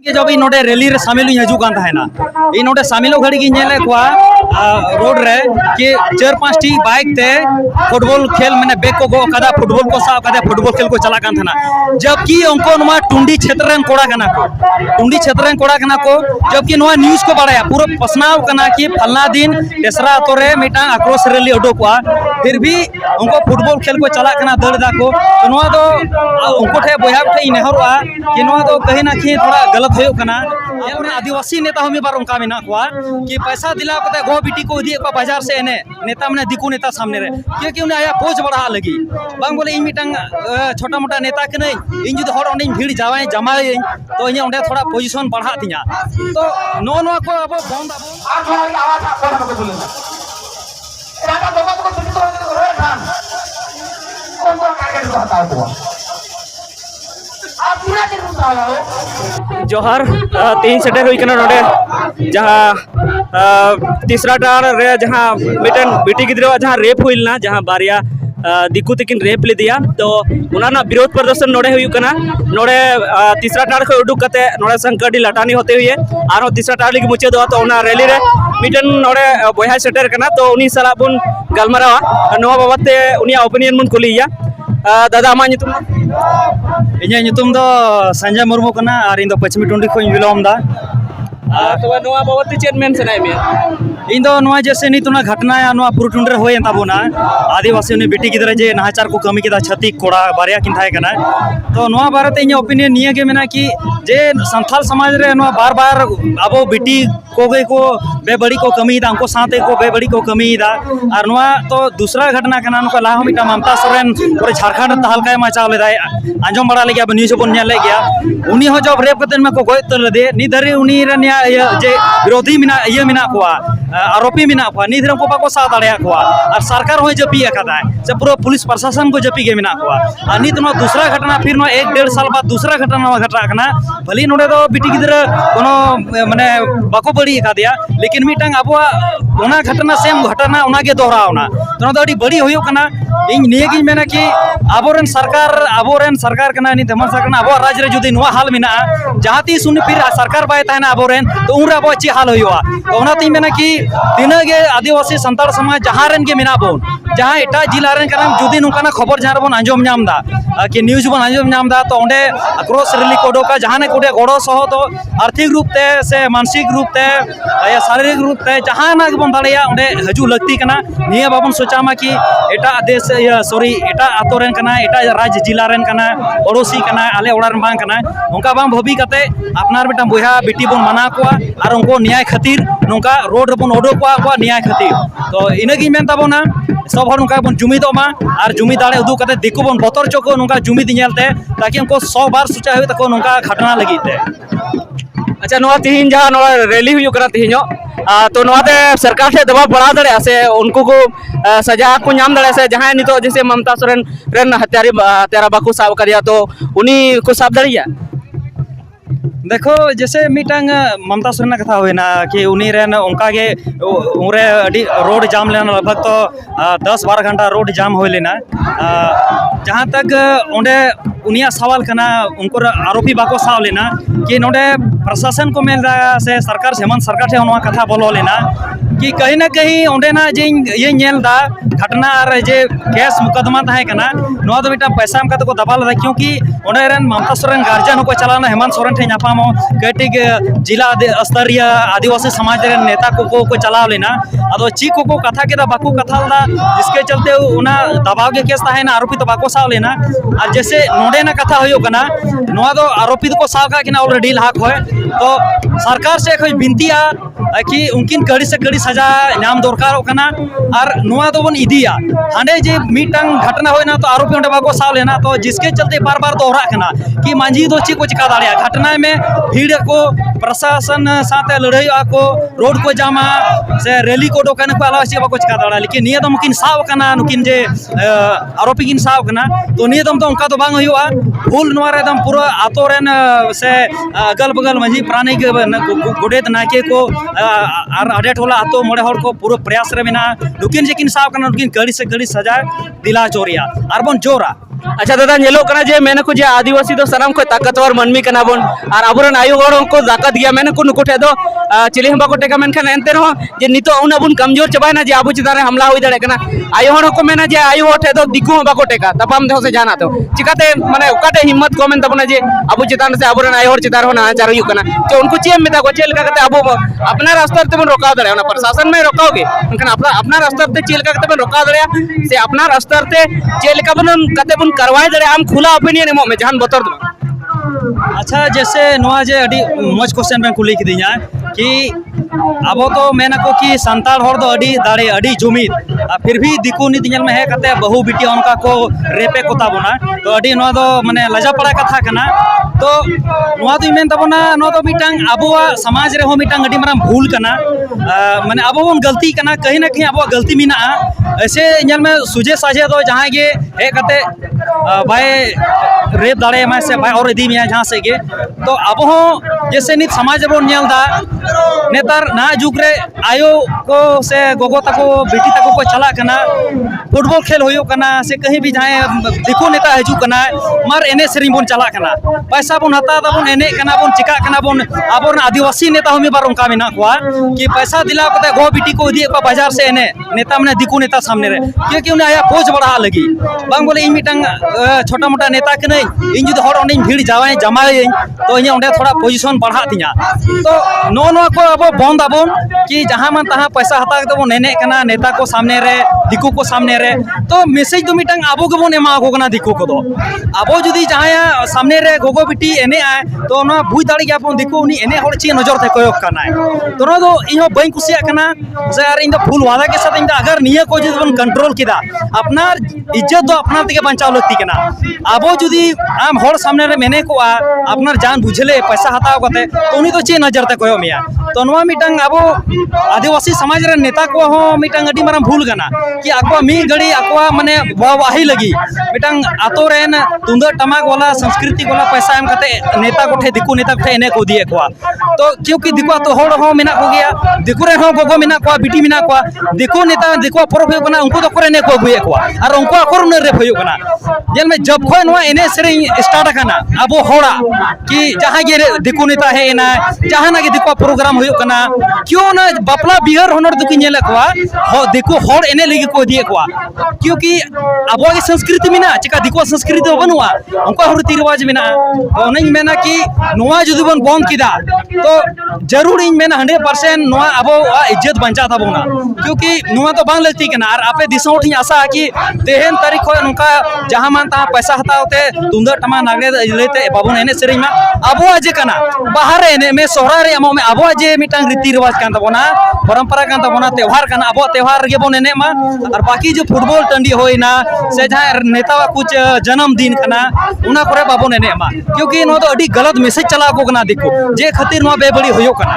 के जब इन रैली रे शामिल हजूकान था इन शामिल घड़ी की रोड रे कि 4-5 टी बाइक ते फुटबॉल खेल मैंने बैग को गो कदा फुटबॉल को साब कदा फुटबॉल खेल को चला था जबकि उनको टुंडी क्षेत्र कोड़ा को टुंडी क्षेत्र कोड़ा को जबकि न्यूज़ को बढ़ाया पूरा पसनाव कना कि फलना दिन तेसरा तो रे मिटा आक्रोश रैली उडोकवा फिर भी उनको फुटबॉल खेल को चला दड़ा को तो उनको ठे बया ठे नेहरवा कि कहीं ना कहीं थोड़ा गलत हो आदिवासी नेता हम बार उनका मेना कि पैसा दिला गो बिटी को इदी बाजार से एने नेता मैंने दिकू नेता सामने रे क्योंकि उन्हें आया पोज बढ़ा लगी बांग बोले इन मिटंग छोटा मोटा नेता के नहीं इन जुदी हर भीड़ जावाई जमाई तो इन उन्हें थोड़ा पोजीशन बढ़ा दिया तो नो को अब बंद जोहार तीन सेटर हुई नोडे जहाँ तीसरा टार रे जहाँ मिटन बेटी गिद्रा जहाँ रेप हुईलना जहाँ बारिया दिकू तकिन रेप ले दिया तो उन्होंने विरोध प्रदर्शन नोडे हुई नोडे तीसरा टार को उडुक कते नोडे संकटी लटानी होते हुए और तीसरा टार लगी मुचे दो तो उना रैली रे मिटन नोडे बया सेटर कना तो उनी सला बुन गलमारावा नोवा बाबते उनिया ओपिनियन बुन कुलिया दादा आमा नितुम इन्हें नितुम दो संजय मुर्मू कना और इन दो पश्चिमी टुंडी को विलोम दा तो नोवा बाबते चेत मेन सनाय में इन दो नोवा जैसे नितुना घटना या नोवा पुरु टुंडरे होय ताबोना आदिवासी ने बेटी गिदरा जे नाहाचार को कमी केदा छती कोड़ा बारिया किन थाय कना तो नोवा बारे इन ओपिनियन निये के मेना कि जे संथाल समाज रे नोवा बार बार अबो बेटी को गई को बेबड़ी को कमी दा उनको साथे को बेबड़ी को कमी दा और नोवा तो दूसरा घटना कना उनको लाहो मिटा ममता सोरेन पूरे झारखंड तहलका मचाव लेदा आंजम बड़ा ले गया अब न्यूज़ बन ले गया उनी हो जब रेप कतन में को गोय तर दे नि धरी उनी रे जे विरोधी मिना ये मिना को आरोपी मिना को नि धरम को बाको सा दाड़िया को और सरकार होय जपी अकादा से पूरा पुलिस प्रशासन को जपी के मिना को और नि तो दूसरा घटना फिर 1-1.5 साल बाद दूसरा घटना घटा कना भली नोडे दो बिटी गिदरा कोनो माने बाको बड़ी अकादिया लेकिन मिटंग अबवा ओना घटना सेम घटना ओना के दोहरावना तो अड़ी बड़ी होयो कना इन निये की मेना कि आबोरेन सरकार कना नि धमन सरकार अब राज्य रे जुदी नोआ हाल मिना जहां ती सुन फिर सरकार बाय ताना आबोरेन तो उनरे अब ची हाल होयो तो ओना ती मेना कि तिना गे आदिवासी संताल समाज जहां रेन के मिना बोन जहां एटा जिला रेन कना जुदी नुकाना खबर जहां बोन आंजम नाम दा कि न्यूज़ बन आंजम नाम दा तो ओंडे आक्रोश रैली कोडो का जहां ने कोडे गोड़ो सह तो आर्थिक रूप ते से मानसिक रूप ते या शारीरिक रूप ते जहां ना बन दाड़िया ओंडे हजू लगती कना निया बाबन सोचामा कि एटा देश सॉरी एटा आतो रेन कना एटा राज्य जिला रेन कना पड़ोसी कना आले ओड़ा रेन बांग कना उनका बांग भबी कते अपनार बेटा बुहा बेटी बन मना कोआ और उनको न्याय खातिर नोका रोड बन ओडो कोआ न्याय खातिर तो इनगी मेन ताबोना सब हर उनका बन जुमिदोमा और जुमिद दाड़े उदू कते दिकु बन बतर चोको उनका जुमिद नेलते ताकि उनको 100 बार सोचा हुई तको उनका घटना लगीते अच्छा नोआ तिहिन जहाँ नोआ रैली हुई करा तिहिनो तो नोआते सरकार से दबाव बढ़ा दड़े से उनको को सजा को नाम दड़े से जहाँ नितो जैसे ममता सोरेन रेन हत्यारा बाकू साब करिया तो उनी को साब दड़िया देखो जैसे मिटंग ममता सोरेन कथा हुईना कि उनी रेन उनका के उरे अडी रोड जाम लेना लगभग तो 10-12 घंटा रोड जाम हो लेना जहाँ तक उन्हें उनिया सवाल करना उनको आरोपी बाको साव लेना कि नोडे प्रशासन को मिल रहा से सरकार से हेमंत सरकार से उनका कथा बोलो लेना कि कहीं ना कहीं उन्हें ना जे ये नेल दा घटना और जे केस मुकदमा तहे कना नोआ दो मिटा पैसा का तो दबाल दा क्योंकि उन्हें रेन ममता सोरेन गार्जियन को चलाना हेमंत सोरेन ठे नापामो कटिक जिला स्तरीय आदिवासी समाज रे नेता को चलाव लेना अदो ची को कथा के बाको कथा दा जिसके चलते उना दबाव के केस तहे ना आरोपी तो बाको साव लेना और जैसे नोडे ना कथा होयो कना नोआ दो आरोपी को साव का कि ना ऑलरेडी लाक होय तो सरकार से कोई बिनतिया कि उनकिन कड़ी से कड़ी सजा नाम दरकार होना और नोआ तो बन इदिया हांडे जे मिटंग घटना होना तो आरोपी उन्हें बाको साव लेना तो जिसके चलते बार बार दोहरा कना कि मांझी दो ची को चिका दाड़िया घटना में भीड़ को प्रशासन साथ लड़ाई को रोड को जामा से रैली को डोकन को अलावा से बाको चिका दाड़ा लेकिन निया तो मुकिन साव कना नुकिन जे आरोपी किन साव कना तो निया तो उनका तो बांग हुआ फुल नोआ रे दम पूरा आतो रेन से अगल बगल मांझी प्राणी के गोडेत नाके को और अडे टोला आतो मोड़े हर को पूरा प्रयास रे मेना नुकिन जेकिन साव कना नुकिन कड़ी से कड़ी सजा दिला चोरिया और बन जोरा अच्छा दादा नेलो कना जे मेने को जे आदिवासी दो सनाम को ताकतवर मनमी कना बोन और आबोरन आयु हड़ को ताकत गया मेने को नुको ठे दो चिली हम बाको टेका मेनखान एनते रहो जे नितो उन अबुन कमजोर चबायना जे आबु चितारे हमला होई दाड़े कना आयु हड़ को मेना जे आयु हड़ ठे दो दिकु हम बाको टेका तपाम देहो से जाना तो चिकाते माने ओकाटे हिम्मत को मेन तबना जे आबु चितान से आबोरन आयु हड़ चितार हो नाचार हुई कना तो उनको चेम मेता को चेल का आबो अपना रास्ता ते बन रोका दाड़े ना प्रशासन में रोकाओगे उनका अपना रास्ता ते चेल का बन रोका दाड़े से अपना रास्ता ते चेल का बन कते बन करवाए दाड़े हम खुला ओपिनियन एमो में जहान बतर दो। अच्छा जैसे नवा जे अड़ी मज क्वेश्चन में कुली किदिया कि अब तो मेना को कि संताल हर दो अड़ी दाड़े अड़ी जुमिद फिर भी दिकु नित नेल में है कते बहु बिटी उनका को रेपे को ताबोना तो अड़ी नवा दो माने लजा पड़ा कथा कना तो नवा दो मेन ताबोना नवा दो मिटांग अबुआ समाज रे हो मिटांग अड़ी माराम भूल कना माने अबो बन गलती कना कहीं ना कहीं अबो गलती मिना ऐसे नेल में सुजे साजे दो जहां गे हे कते भाई रेप दाड़े में से भाई और इदी में जहां से गे तो अब हो जैसे नित समाज बन नेल दा नेतार ना जुग रे आयो को से गोगो तको बेटी तको को चला कना फुटबॉल खेल होयो कना से कहीं भी जाए दिखो नेता हजू कना मार एने सेरिंग बन चला कना पैसा बन हता दबन एने कना बन चिका कना बन आबोर आदिवासी नेता हमी बार उनका मेना कोआ कि पैसा दिला कते गो बेटी को दिए को बाजार से एने नेता मने दिकु नेता सामने रे क्योंकि उन्हें आया पोज बढ़ा लगी बांग बोले इन मिटंग छोटा मोटा नेता के नहीं इन जुद हर ओंडे भीड़ जावाई जमाई तो इन ओंडे थोड़ा पोजीशन बढ़ा तिया तो नो को अब बंद आबोन कि जहां मन तहां पैसा हता के बन एने कना नेता को सामने रे दिकु को सामने रे तो मैसेज तो मिटंग आबो के बन एमा को कना दिकु को दो आबो जुदी जहां सामने रे गोगो बिटी एने आए तो ना बुझ दाड़ी गया अपन दिकु उनी एने हर ची नजर थे कोयक कना तो ना दो इहो बई कुसिया कना से यार इन फुल वादा के साथ इन अगर निये को जुदी बन कंट्रोल किदा अपना इज्जत दो अपना तके बचाव लगती कना आबो जुदी आम हर सामने रे मेने को अपना जान बुझले पैसा हताव कते तो उनी तो ची नजर ते कोयो मिया तो नवा मिटंग अब आदिवासी समाज रे नेता को हो मिटंग अडी माराम भूल गना कि आको मी गड़ी आको माने वाही लगी मिटंग आतो रेन तुंदर टमाक वाला संस्कृति वाला पैसा एम कते नेता कोठे दिकु नेता कोठे एने को दिए को तो क्योंकि दिकु तो होड़ हो मिना को गया दिकु रे हो गोगो मिना को बिटी मिना को दिकु नेता दिकु परफ हो कना उनको तो करे ने को गुए को और उनको अकोर ने रे भयो कना जेल में जब खो नवा एने सेरिंग स्टार्ट कना अबो होड़ा कि जहां गे दिकु नेता है एना जहां ना गे दिकु प्रोग्राम होयो कना क्यों ना बापला बिहार होनर दुकी नेले को हो दिकु होड़ एने लगी को दिए को क्योंकि अबो के संस्कृति मिना चिका दिकु संस्कृति बनुआ उनको रीति रिवाज मिना ओनई मेना कि नवा जुदी बन बंद किदा तो जरूर इन मेना 100% नवा अबो इज्जत बंचा थाबोना क्योंकि नवा तो बांग लगती कना और आपे दिसों ठी आशा कि तेहन तारीख हो नुका जहां मान ता पैसा हतावते तुंदर टमा नागरे लेते बाबू एने सेरिंग मा अबो अजे कना बाहर एने में सोहरा रे अमो में अबो अजे मिटांग रीति रिवाज कान ताबोना परंपरा कान ताबोना त्योहार कान अबो त्योहार गे बोन एने मा और बाकी जो फुटबॉल टंडी होइना से जहां नेता कुछ जन्मदिन कना उना करे बाबू एने मा क्योंकि नो तो अडी गलत मैसेज चला को कना दिको जे खातिर नो बेबड़ी होयो कना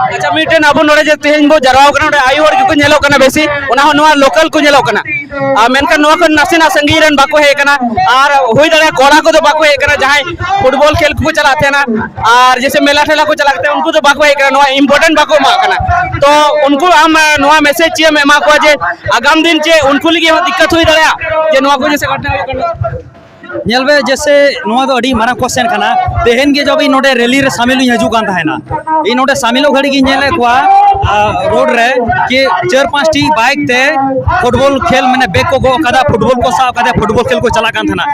अच्छा मिटेन अब नोड़े जे तेहन बो जरवाव कना नोड़े आयु हड़ को नेलो कना बेसी उना हो नोआ लोकल को नेलो कना मेनका नोआ को नसेना संगी रन बाको हे कना और होई दड़े कोड़ा को तो बाको हे कना जहां फुटबॉल खेल को चलाते ना और जैसे मेला ठेला को चलाते उनको तो बाको हे कना नोआ इंपोर्टेंट बाको मा कना तो उनको हम नोआ मैसेज चे में मा को जे आगाम दिन चे उनको लगी दिक्कत हुई दड़या जे नोआ को जैसे घटना करना नेलबे जैसे नोआ दो अडी मारा क्वेश्चन कना तेहन के जब इ नोडे रैली रे शामिल हुई हजू कान थाना इ नोडे शामिल घड़ी की नेले को रोड रे कि 4-5 टी बाइक ते फुटबॉल खेल माने बैक को गो कदा फुटबॉल को सा कदा फुटबॉल खेल को चला कान थाना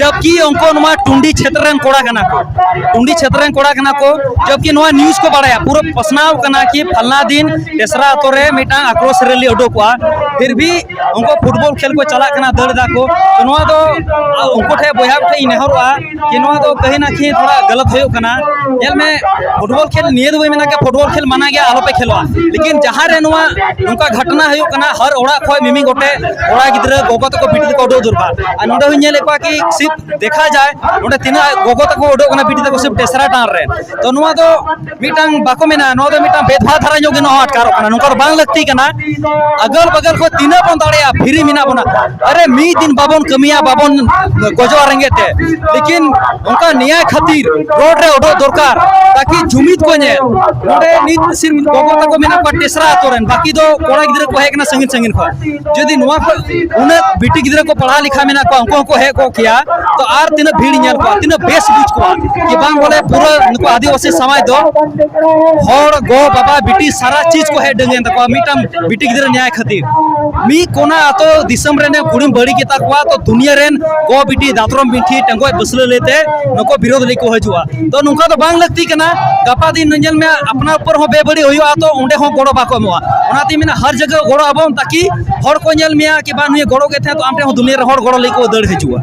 जबकि उनको नोआ टुंडी क्षेत्र रे कोड़ा कना को टुंडी क्षेत्र रे कोड़ा कना को जबकि नोआ न्यूज़ को बाड़ाया पूरा पसनाव कना कि फलना दिन तेसरा तोरे मिटा आक्रोश रैली उडोकवा फिर भी उनको फुटबॉल खेल को चला कना दड़ दा को तो नोआ दो उनको ठे बोया ठे नेहरुआ कि नोआ दो कहीं ना कहीं थोड़ा गलत होयो कना जेल में फुटबॉल खेल नियत होई मेना के फुटबॉल खेल माना गया आलो पे खेलवा लेकिन जहां रे नोआ उनका घटना होयो कना हर ओड़ा खय मिमी गोटे ओड़ा गिद्रा गोगो तको बिटी को ओडो दुरबार आ नोडे हुई नेले को कि सिर्फ देखा जाए नोडे तिना गोगो तको ओडो कना बिटी तको सिर्फ तेसरा टान रे तो नोआ दो मिटांग बाको मेना नोआ दो मिटांग भेदभाव धारा जोगे नो अटकारो कना नोकर बांग लगती कना अगल बगल को तीना बन दाड़िया फिरी मिना बना अरे मी दिन बाबन कमिया बाबन गोजो रेंगे थे लेकिन उनका न्याय खातिर रोड रे ओडो दरकार दरकार ताकि जुमित को ने नोडे नित सिर्फ गोगो तको मेना को टेसरा आतोरन बाकी दो कोड़ा गिदरे को हेकना संगीन संगीन को जदि नुआ को उन बिटी गिदरे को पढ़ा लिखा मेना को अंको को हे को किया तो आर तीन भीड़ ᱧᱮᱞ को तीन बेस बुझ को कि बांग बोले पूरा नको आदिवासी समाज दो हर गो बाबा बिटी सारा चीज को हे डंगेन तको मिटम बिटी गिदरे न्याय खातिर मी कोना आतो दिसम रेने गुड़िम बड़ी केता को तो दुनिया रेन गो बिटी दातरम बिठी टंगो बसले लेते नको विरोध लेको हजुआ तो नुका तो बांग लगती कना गपा दिन नंजल में अपना ऊपर हो बेबड़ी होयुआ तो ओंडे हो गोड़ो बाको मोआ ओनाती मेना हर जगह गोड़ो आबोन ताकि हर को ᱧᱮᱞ मिया कि बा नुए गोड़ो के थे तो आमटे हो दुनिया रे हर गोड़ो लेको दड़ हजुआ।